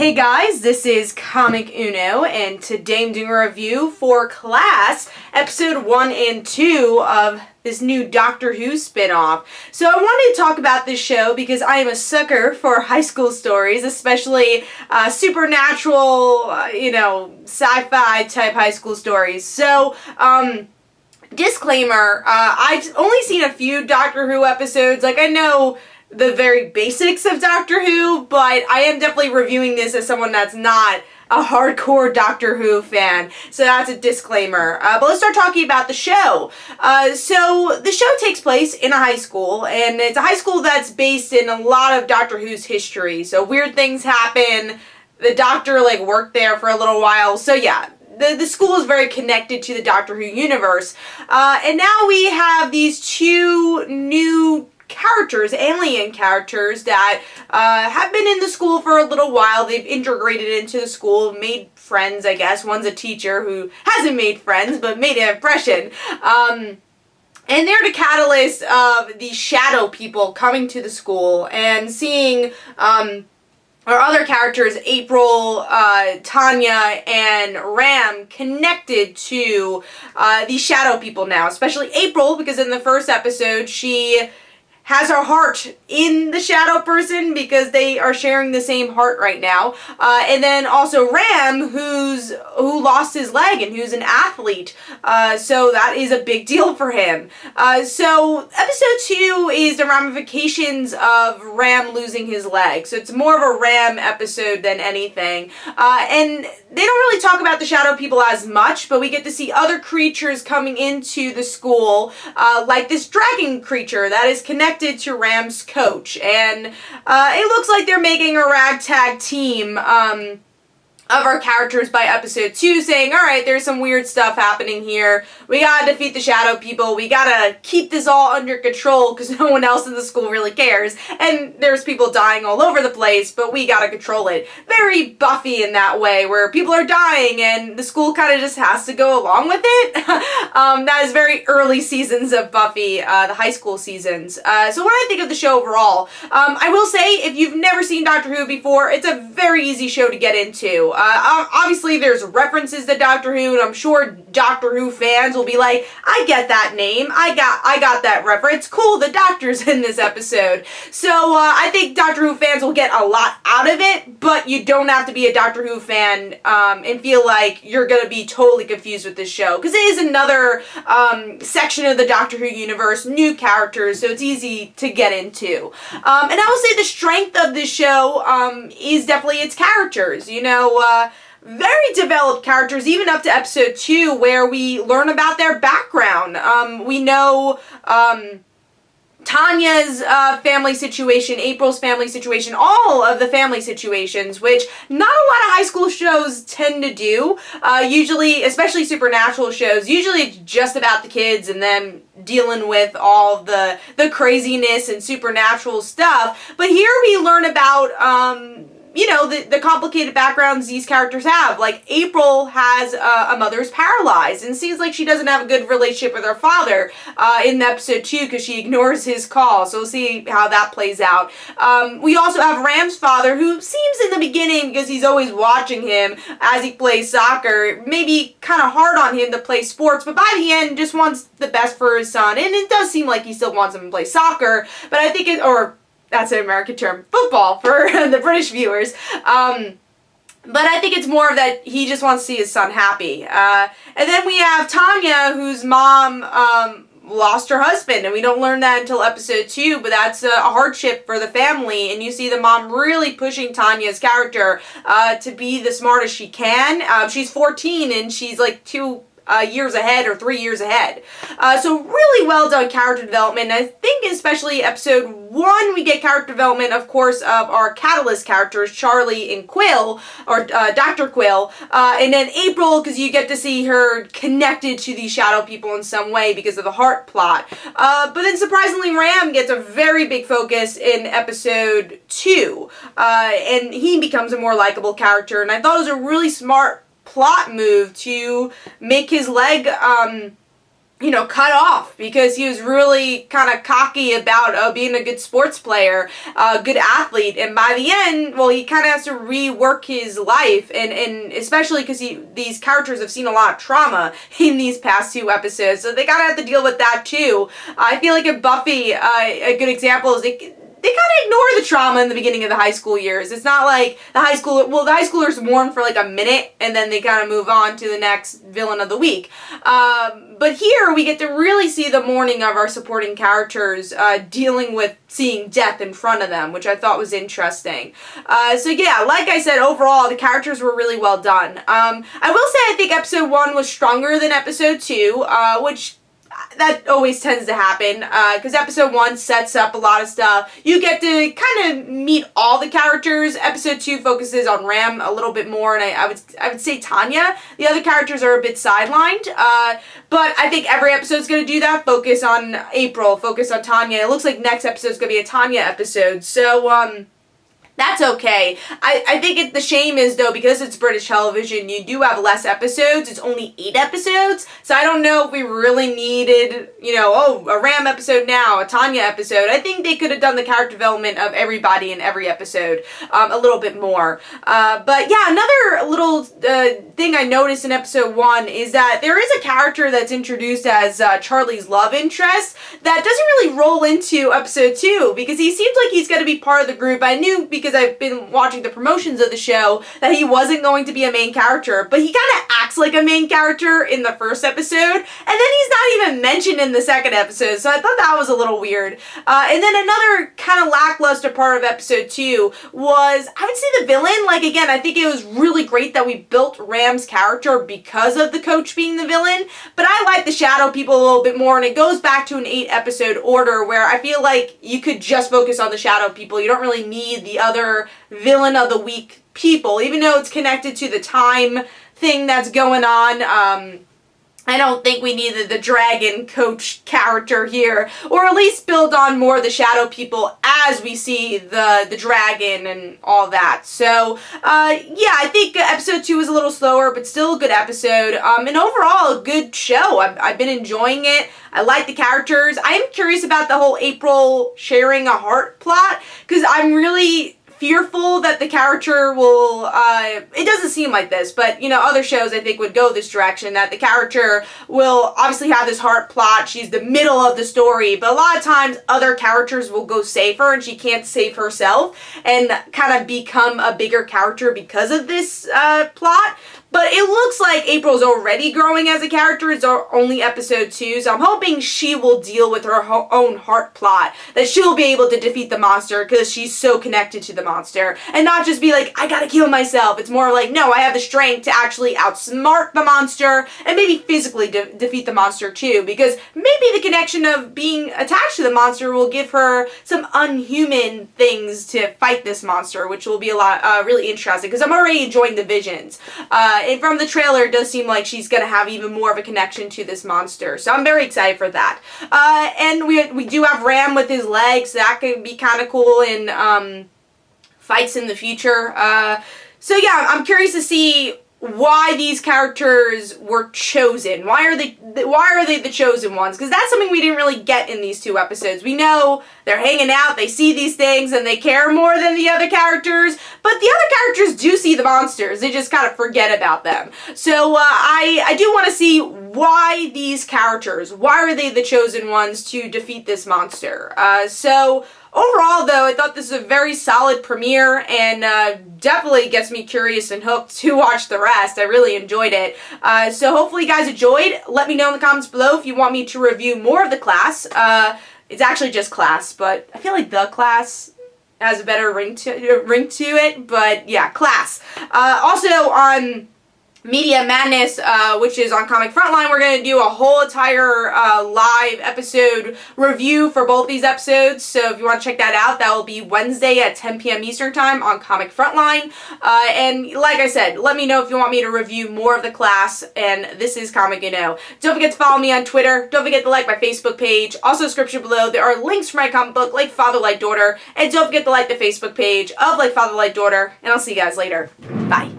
Hey guys, this is Comic Uno, and today I'm doing a review for Class, episode 1 and 2 of this new Doctor Who spinoff. So I wanted to talk about this show because I am a sucker for high school stories, especially supernatural, sci-fi type high school stories. So, disclaimer, I've only seen a few Doctor Who episodes. I know the very basics of Doctor Who, but I am definitely reviewing this as someone that's not a hardcore Doctor Who fan, so that's a disclaimer. But let's start talking about the show. So the show takes place in a high school, and it's a high school that's based in a lot of Doctor Who's history. So weird things happen. The Doctor worked there for a little while. So yeah, the school is very connected to the Doctor Who universe. And now we have these two new characters, alien characters that have been in the school for a little while. They've integrated into the school, made friends, I guess. One's a teacher who hasn't made friends, but made an impression. And they're the catalyst of these shadow people coming to the school and seeing our other characters, April, Tanya, and Ram, connected to these shadow people now. Especially April, because in the first episode, she has her heart in the shadow person because they are sharing the same heart right now. And then also Ram, who lost his leg and who's an athlete. So that is a big deal for him. So episode 2 is the ramifications of Ram losing his leg. So it's more of a Ram episode than anything. And they don't really talk about the shadow people as much, but we get to see other creatures coming into the school, like this dragon creature that is connected to Ram's coach, and it looks like they're making a ragtag team of our characters by episode 2, saying, alright, there's some weird stuff happening here. We gotta defeat the shadow people. We gotta keep this all under control because no one else in the school really cares. And there's people dying all over the place, but we gotta control it. Very Buffy in that way, where people are dying and the school kind of just has to go along with it. That is very early seasons of Buffy, the high school seasons. So when I think of the show overall, I will say, if you've never seen Doctor Who before, it's a very easy show to get into. Obviously there's references to Doctor Who, and I'm sure Doctor Who fans will be like, I get that name, I got that reference, cool, the Doctor's in this episode. So I think Doctor Who fans will get a lot out of it, but you don't have to be a Doctor Who fan and feel like you're gonna be totally confused with this show, because it is another section of the Doctor Who universe, new characters, so it's easy to get into. And I will say the strength of this show is definitely its characters. Very developed characters, even up to episode 2, where we learn about their background. We know Tanya's family situation, April's family situation, all of the family situations, which not a lot of high school shows tend to do. Usually, especially supernatural shows, usually it's just about the kids and them dealing with all the craziness and supernatural stuff. But here we learn about the complicated backgrounds these characters have. Like, April has a mother who's paralyzed, and seems like she doesn't have a good relationship with her father in episode 2 because she ignores his call, so we'll see how that plays out. We also have Ram's father, who seems in the beginning, because he's always watching him as he plays soccer, maybe kind of hard on him to play sports, but by the end just wants the best for his son, and it does seem like he still wants him to play soccer, but I think that's an American term, football, for the British viewers. But I think it's more of that he just wants to see his son happy. And then we have Tanya, whose mom lost her husband, and we don't learn that until episode 2, but that's a hardship for the family, and you see the mom really pushing Tanya's character to be the smartest she can. She's 14, and she's like 2 years ahead or 3 years ahead. So really well done character development. And I think especially episode 1 we get character development, of course, of our catalyst characters, Charlie and Quill, or Dr. Quill, and then April, because you get to see her connected to these shadow people in some way because of the heart plot. But then surprisingly Ram gets a very big focus in episode 2, and he becomes a more likable character, and I thought it was a really smart plot move to make his leg cut off because he was really kind of cocky about being a good sports player, a good athlete, and by the end, well, he kind of has to rework his life, and especially because these characters have seen a lot of trauma in these past 2 episodes, so they kind of have to deal with that too. I feel like in Buffy, a good example is they kind of ignore the trauma in the beginning of the high school years. It's not like the high schoolers mourn for like a minute and then they kind of move on to the next villain of the week. But here we get to really see the mourning of our supporting characters dealing with seeing death in front of them, which I thought was interesting. So yeah, like I said, overall the characters were really well done. I will say I think episode 1 was stronger than episode 2, which that always tends to happen, because episode 1 sets up a lot of stuff. You get to kind of meet all the characters. Episode 2 focuses on Ram a little bit more, and I would say Tanya. The other characters are a bit sidelined, but I think every episode's going to do that. Focus on April, focus on Tanya. It looks like next episode's going to be a Tanya episode, so, that's okay. I think the shame is, though, because it's British television, you do have less episodes. It's only 8 episodes. So I don't know if we really needed, a Ram episode now, a Tanya episode. I think they could have done the character development of everybody in every episode a little bit more. But yeah, another little thing I noticed in episode 1 is that there is a character that's introduced as Charlie's love interest that doesn't really roll into episode 2 because he seems like he's going to be part of the group. I knew because I've been watching the promotions of the show that he wasn't going to be a main character, but he kind of acts like a main character in the first episode, and then he's not even mentioned in the second episode, so I thought that was a little weird. And then another kind of lackluster part of episode 2 was, I would say, the villain. Like, again, I think it was really great that we built Ram's character because of the coach being the villain, but I like the shadow people a little bit more, and it goes back to an 8-episode order where I feel like you could just focus on the shadow people. You don't really need the other villain of the week people, even though it's connected to the time thing that's going on. I don't think we needed the dragon coach character here, or at least build on more of the shadow people as we see the dragon and all that. So, yeah, I think episode 2 was a little slower, but still a good episode. And overall, a good show. I've been enjoying it. I like the characters. I am curious about the whole April sharing a heart plot, because I'm really fearful that the character will, it doesn't seem like this, but, other shows I think would go this direction, that the character will obviously have this heart plot, she's the middle of the story, but a lot of times other characters will go save her and she can't save herself and kind of become a bigger character because of this plot. But it looks like April's already growing as a character. It's only episode 2, so I'm hoping she will deal with her own heart plot, that she'll be able to defeat the monster because she's so connected to the monster, and not just be like, I gotta kill myself. It's more like, no, I have the strength to actually outsmart the monster and maybe physically defeat the monster too, because maybe the connection of being attached to the monster will give her some unhuman things to fight this monster, which will be a lot really interesting, because I'm already enjoying the visions. And from the trailer, it does seem like she's going to have even more of a connection to this monster. So I'm very excited for that. And we do have Ram with his legs. That could be kind of cool in fights in the future. So yeah, I'm curious to see why these characters were chosen. Why are they the chosen ones? Because that's something we didn't really get in these 2 episodes. We know they're hanging out, they see these things, and they care more than the other characters, but the other characters do see the monsters. They just kind of forget about them. So I do want to see why these characters, why are they the chosen ones to defeat this monster? So overall, though, I thought this was a very solid premiere, and definitely gets me curious and hooked to watch the rest. I really enjoyed it. So hopefully you guys enjoyed. Let me know in the comments below if you want me to review more of the class. It's actually just Class, but I feel like The Class has a better ring to it, but yeah, Class. Also on Media Madness, which is on Comic Frontline, we're going to do a whole entire live episode review for both these episodes, so if you want to check that out, that will be Wednesday at 10 p.m. Eastern Time on Comic Frontline. And like I said, let me know if you want me to review more of the class, and this is Comic Don't forget to follow me on Twitter. Don't forget to like my Facebook page. Also, description below, there are links for my comic book, Like Father, Like Daughter, and don't forget to like the Facebook page of Like Father, Like Daughter, and I'll see you guys later. Bye.